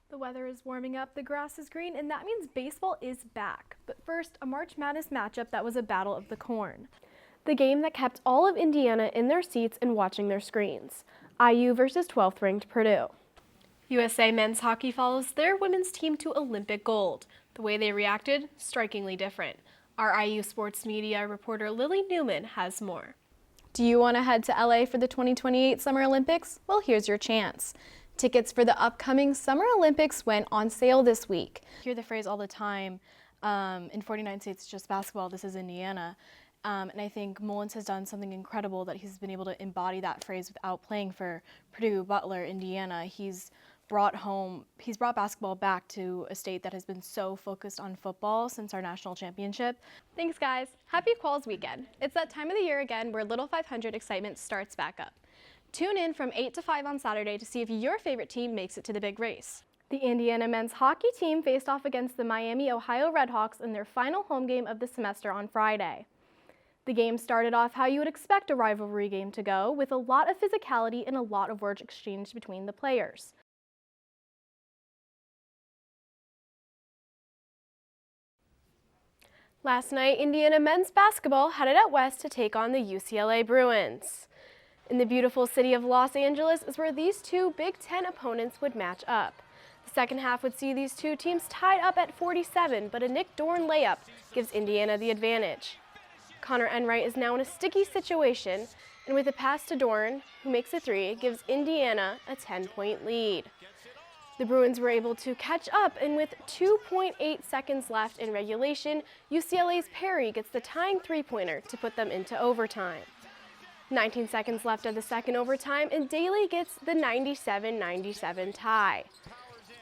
The weather is warming up, the grass is green, and that means baseball is back. But first, a March Madness matchup that was a battle of the corn. The game that kept all of Indiana in their seats and watching their screens. IU versus 12th ranked Purdue. USA men's hockey follows their women's team to Olympic gold. The way they reacted, strikingly different. Our IU sports media reporter Lily Newman has more. Do you want to head to LA for the 2028 Summer Olympics? Well, here's your chance. Tickets for the upcoming Summer Olympics went on sale this week. I hear the phrase all the time, in 49 states, just basketball, this is Indiana. And I think Mullins has done something incredible that he's been able to embody that phrase without playing for Purdue, Butler, Indiana. He's brought basketball back to a state that has been so focused on football since our national championship. Thanks, guys. Happy Quals weekend. It's that time of the year again where Little 500 excitement starts back up. Tune in from 8 to 5 on Saturday to see if your favorite team makes it to the big race. The Indiana men's hockey team faced off against the Miami, Ohio Redhawks in their final home game of the semester on Friday. The game started off how you would expect a rivalry game to go, with a lot of physicality and a lot of words exchanged between the players. Last night, Indiana men's basketball headed out west to take on the UCLA Bruins. In the beautiful city of Los Angeles is where these two Big Ten opponents would match up. The second half would see these two teams tied up at 47, but a Nick Dorn layup gives Indiana the advantage. Connor Enright is now in a sticky situation, and with a pass to Dorn, who makes a three, gives Indiana a 10-point lead. The Bruins were able to catch up, and with 2.8 seconds left in regulation, UCLA's Perry gets the tying three-pointer to put them into overtime. 19 seconds left of the second overtime, and Daly gets the 97-97 tie.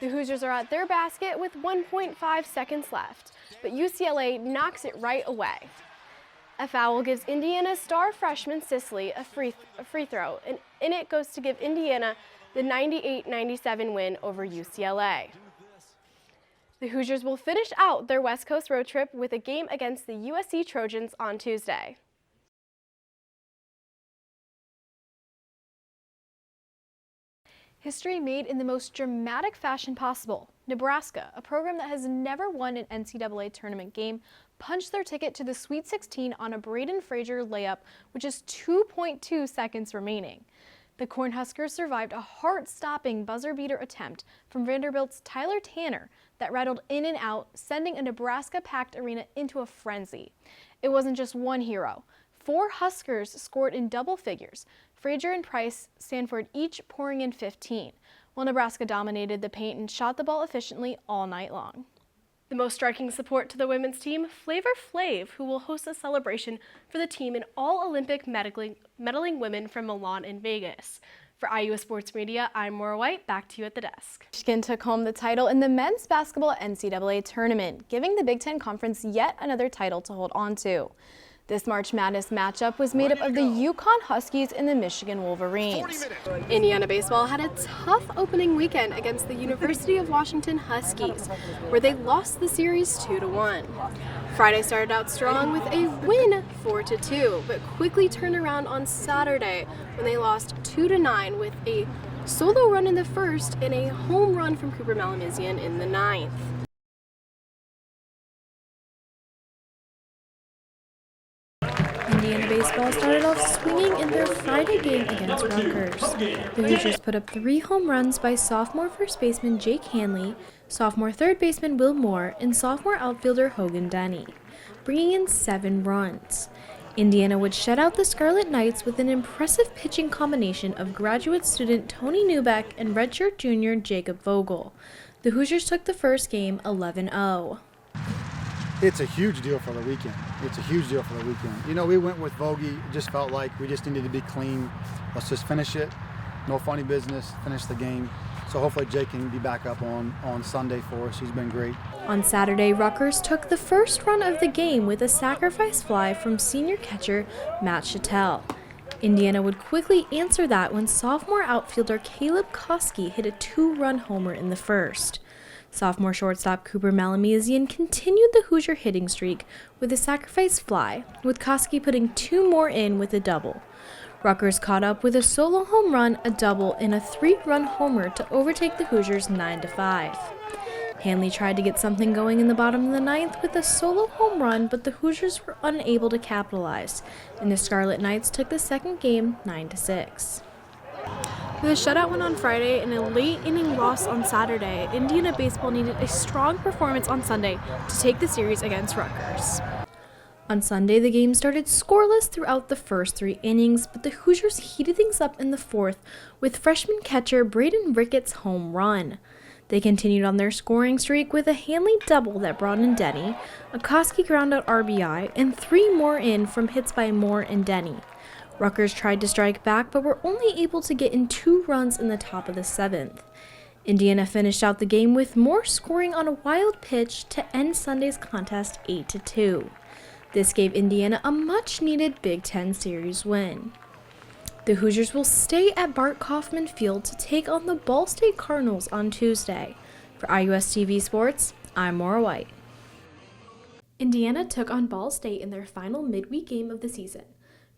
The Hoosiers are at their basket with 1.5 seconds left, but UCLA knocks it right away. A foul gives Indiana star freshman Sisley a free throw, and in it goes to give Indiana the 98-97 win over UCLA. The Hoosiers will finish out their West Coast road trip with a game against the USC Trojans on Tuesday. History made in the most dramatic fashion possible. Nebraska, a program that has never won an NCAA tournament game, punched their ticket to the Sweet 16 on a Braden Frazier layup with just 2.2 seconds remaining. The Cornhuskers survived a heart-stopping buzzer-beater attempt from Vanderbilt's Tyler Tanner that rattled in and out, sending a Nebraska-packed arena into a frenzy. It wasn't just one hero. 4 Huskers scored in double figures, Frazier and Price Sanford each pouring in 15, while Nebraska dominated the paint and shot the ball efficiently all night long. The most striking support to the women's team, Flavor Flav, who will host a celebration for the team and all Olympic medaling women from Milan and Vegas. For IU Sports Media, I'm Maura White. Back to you at the desk. Michigan took home the title in the men's basketball NCAA tournament, giving the Big Ten Conference yet another title to hold on to. This March Madness matchup was made up of the UConn Huskies and the Michigan Wolverines. Indiana baseball had a tough opening weekend against the University of Washington Huskies, where they lost the series 2-1. Friday started out strong with a win 4-2, but quickly turned around on Saturday when they lost 2-9 with a solo run in the first and a home run from Cooper Malamizian in the ninth. Indiana baseball started off swinging in their Friday game against Rutgers. The Hoosiers put up 3 home runs by sophomore first baseman Jake Hanley, sophomore third baseman Will Moore, and sophomore outfielder Hogan Denny, bringing in 7 runs. Indiana would shut out the Scarlet Knights with an impressive pitching combination of graduate student Tony Newbeck and redshirt junior Jacob Vogel. The Hoosiers took the first game 11-0. It's a huge deal for the weekend. It's a huge deal for the weekend. You know, we went with Vogie. It just felt like we just needed to be clean. Let's just finish it. No funny business. Finish the game. So hopefully Jake can be back up on Sunday for us. He's been great. On Saturday, Rutgers took the first run of the game with a sacrifice fly from senior catcher Matt Chattel. Indiana would quickly answer that when sophomore outfielder Caleb Koski hit a 2-run homer in the first. Sophomore shortstop Cooper Malamizian continued the Hoosier hitting streak with a sacrifice fly, with Koski putting 2 more in with a double. Rutgers caught up with a solo home run, a double, and a 3-run homer to overtake the Hoosiers 9-5. Hanley tried to get something going in the bottom of the ninth with a solo home run, but the Hoosiers were unable to capitalize, and the Scarlet Knights took the second game 9-6. With a shutout win on Friday and a late-inning loss on Saturday, Indiana baseball needed a strong performance on Sunday to take the series against Rutgers. On Sunday, the game started scoreless throughout the first 3 innings, but the Hoosiers heated things up in the fourth with freshman catcher Braden Ricketts' home run. They continued on their scoring streak with a Hanley double that brought in Denny, a Koski ground-out RBI, and 3 more in from hits by Moore and Denny. Rutgers tried to strike back, but were only able to get in 2 runs in the top of the 7th. Indiana finished out the game with Moore scoring on a wild pitch to end Sunday's contest 8-2. This gave Indiana a much-needed Big Ten series win. The Hoosiers will stay at Bart Kaufman Field to take on the Ball State Cardinals on Tuesday. For IUS TV Sports, I'm Maura White. Indiana took on Ball State in their final midweek game of the season.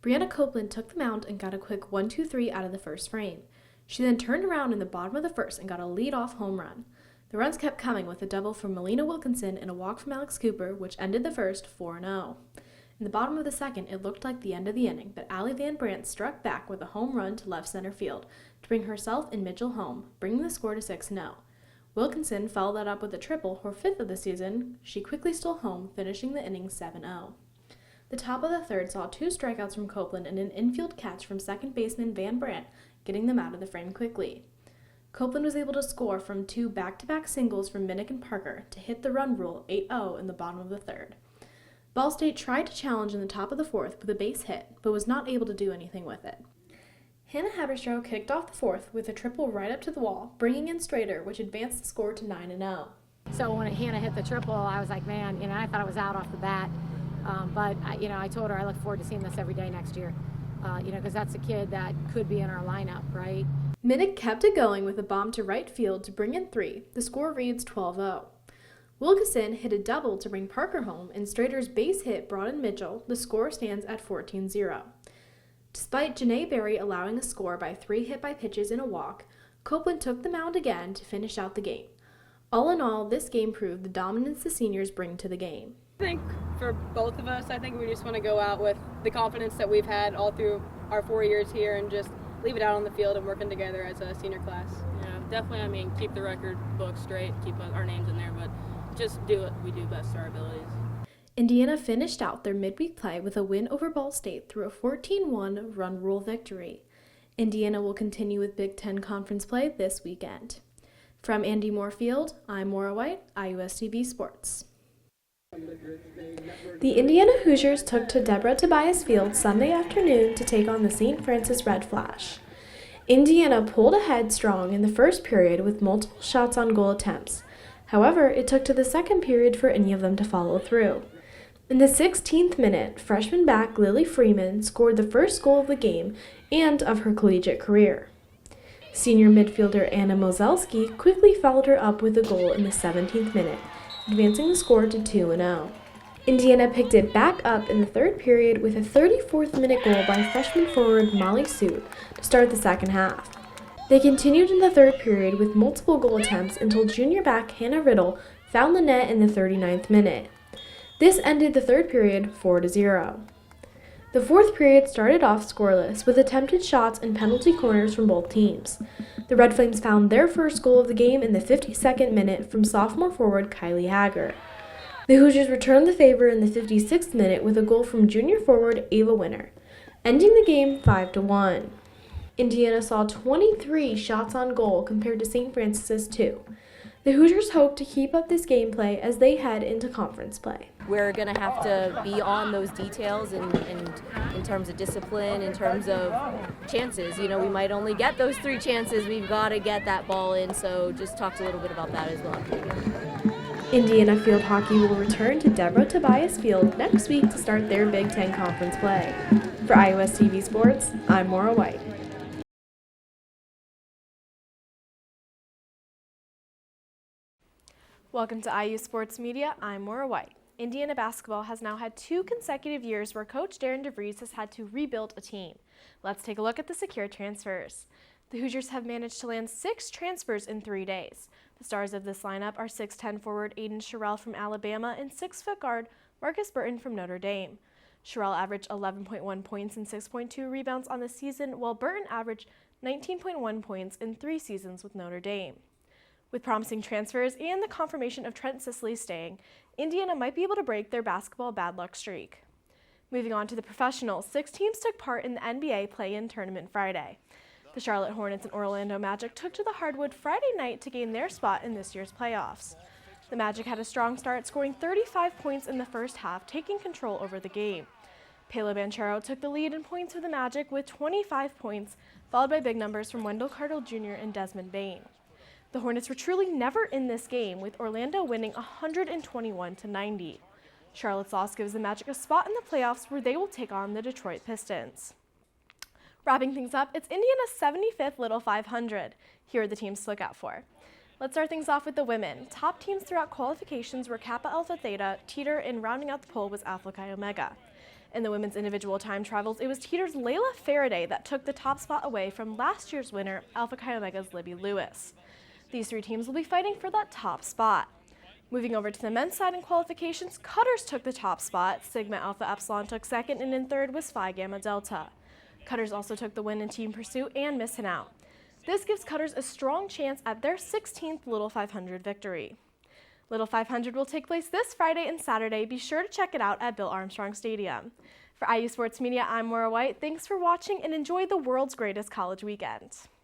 Brianna Copeland took the mound and got a quick 1-2-3 out of the first frame. She then turned around in the bottom of the first and got a lead-off home run. The runs kept coming with a double from Melina Wilkinson and a walk from Alex Cooper, which ended the first 4-0. In the bottom of the second, it looked like the end of the inning, but Allie Van Brandt struck back with a home run to left center field to bring herself and Mitchell home, bringing the score to 6-0. Wilkinson followed that up with a triple, her 5th of the season. She quickly stole home, finishing the inning 7-0. The top of the third saw 2 strikeouts from Copeland and an infield catch from second baseman Van Brandt, getting them out of the frame quickly. Copeland was able to score from 2 back-to-back singles from Minnick and Parker to hit the run rule 8-0 in the bottom of the third. Ball State tried to challenge in the top of the fourth with a base hit, but was not able to do anything with it. Hannah Haberstroh kicked off the fourth with a triple right up to the wall, bringing in Strader, which advanced the score to 9-0. So when Hannah hit the triple, I was like, man, I thought I was out off the bat. But I told her I look forward to seeing this every day next year, because that's a kid that could be in our lineup, right? Minnick kept it going with a bomb to right field to bring in 3. The score reads 12-0. Wilkinson hit a double to bring Parker home, and Strader's base hit brought in Mitchell. The score stands at 14-0. Despite Janae Berry allowing a score by 3 hit-by-pitches and a walk, Copeland took the mound again to finish out the game. All in all, this game proved the dominance the seniors bring to the game. I think for both of us, I think we just want to go out with the confidence that we've had all through our 4 years here and just leave it out on the field and working together as a senior class. Yeah, definitely. Keep the record book straight, keep our names in there, but just do what we do best to our abilities. Indiana finished out their midweek play with a win over Ball State through a 14-1 run rule victory. Indiana will continue with Big Ten Conference play this weekend. From Andy Moore Field, I'm Maura White, IUS TV Sports. The Indiana Hoosiers took to Deborah Tobias Field Sunday afternoon to take on the St. Francis Red Flash. Indiana pulled ahead strong in the first period with multiple shots on goal attempts. However, it took to the second period for any of them to follow through. In the 16th minute, freshman back Lily Freeman scored the first goal of the game and of her collegiate career. Senior midfielder Anna Mozelski quickly followed her up with a goal in the 17th minute, advancing the score to 2-0. Indiana picked it back up in the third period with a 34th minute goal by freshman forward Molly Soot to start the second half. They continued in the third period with multiple goal attempts until junior back Hannah Riddle found the net in the 39th minute. This ended the third period 4-0. The fourth period started off scoreless with attempted shots and penalty corners from both teams. The Red Flames found their first goal of the game in the 52nd minute from sophomore forward Kylie Hager. The Hoosiers returned the favor in the 56th minute with a goal from junior forward Ava Winner, ending the game 5-1. Indiana saw 23 shots on goal compared to St. Francis's 2. The Hoosiers hope to keep up this gameplay as they head into conference play. We're going to have to be on those details in terms of discipline, in terms of chances. We might only get those 3 chances. We've got to get that ball in, so just talked a little bit about that as well. Indiana field hockey will return to Deborah Tobias Field next week to start their Big Ten Conference play. For IUS TV Sports, I'm Maura White. Welcome to IU Sports Media. I'm Maura White. Indiana basketball has now had 2 consecutive years where Coach Darren DeVries has had to rebuild a team. Let's take a look at the secure transfers. The Hoosiers have managed to land 6 transfers in 3 days. The stars of this lineup are 6'10" forward Aiden Sherrell from Alabama and 6' guard Marcus Burton from Notre Dame. Sherrell averaged 11.1 points and 6.2 rebounds on the season, while Burton averaged 19.1 points in 3 seasons with Notre Dame. With promising transfers and the confirmation of Trent Sisley staying, Indiana might be able to break their basketball bad luck streak. Moving on to the professionals, 6 teams took part in the NBA play-in tournament Friday. The Charlotte Hornets and Orlando Magic took to the hardwood Friday night to gain their spot in this year's playoffs. The Magic had a strong start, scoring 35 points in the first half, taking control over the game. Paolo Banchero took the lead in points for the Magic with 25 points, followed by big numbers from Wendell Carter Jr. and Desmond Bane. The Hornets were truly never in this game, with Orlando winning 121-90. Charlotte's loss gives the Magic a spot in the playoffs where they will take on the Detroit Pistons. Wrapping things up, it's Indiana's 75th Little 500. Here are the teams to look out for. Let's start things off with the women. Top teams throughout qualifications were Kappa Alpha Theta, Teeter, and rounding out the poll was Alpha Chi Omega. In the women's individual time trials, it was Teeter's Layla Faraday that took the top spot away from last year's winner, Alpha Chi Omega's Libby Lewis. These 3 teams will be fighting for that top spot. Moving over to the men's side in qualifications, Cutters took the top spot, Sigma Alpha Epsilon took second, and in third was Phi Gamma Delta. Cutters also took the win in team pursuit and missing out. This gives Cutters a strong chance at their 16th Little 500 victory. Little 500 will take place this Friday and Saturday. Be sure to check it out at Bill Armstrong Stadium. For IU Sports Media, I'm Maura White. Thanks for watching and enjoy the world's greatest college weekend.